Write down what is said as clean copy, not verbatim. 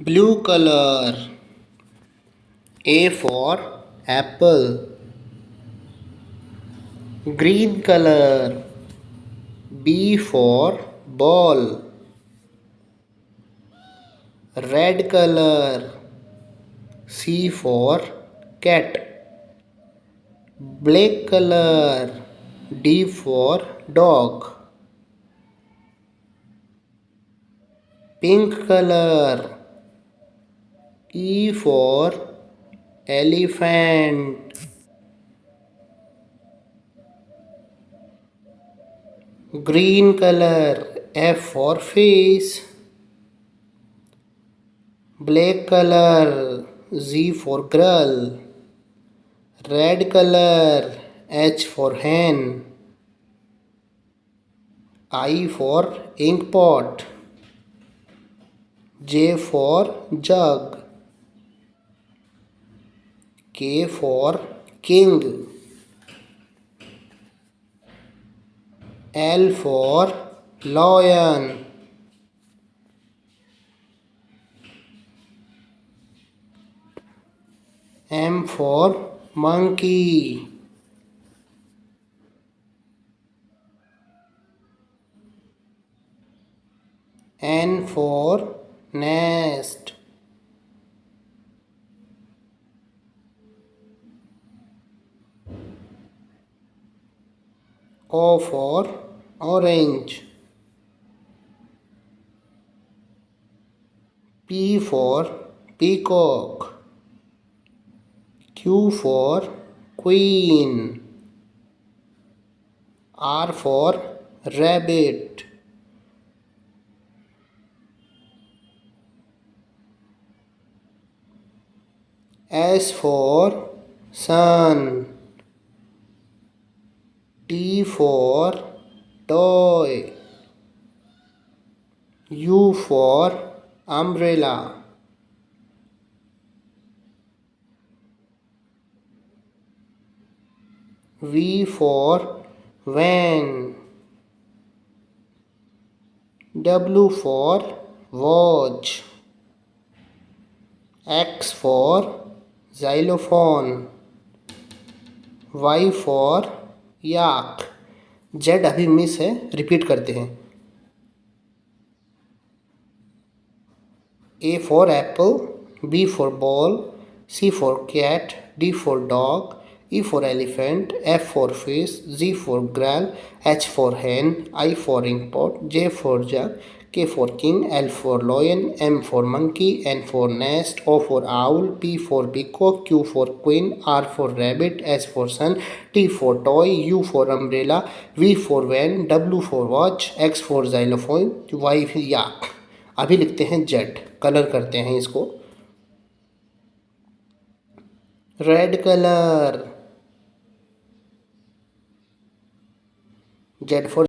blue color. A for apple. Green color. B for ball. Red color. C for cat. Black color. D for dog. Pink color. E for elephant. Green color. F for face. Black color. Z for girl. Red color. H for hen. I for ink pot. J for jug. K for king. L for lion. M for monkey. N for nest. O for orange. P for peacock. Q for queen. R for rabbit. S for sun. T for toy. U for umbrella. V for van. W for watch. X for xylophone. Y for yak. Z अभी miss है, repeat करते हैं. A for apple. B for ball. C for cat. D for dog. E for elephant. F for fish. G for girl. H for hen. I for ink pot. J for jug. K for king. L for lion. M for monkey. N for nest. O for owl. P for peacock. Q for queen. R for rabbit. S for sun. T for toy. U for umbrella. V for van. W for watch. X for xylophone. Y yak. अभी लिखते हैं Z. Colour करते हैं इसको. Red colour. Z for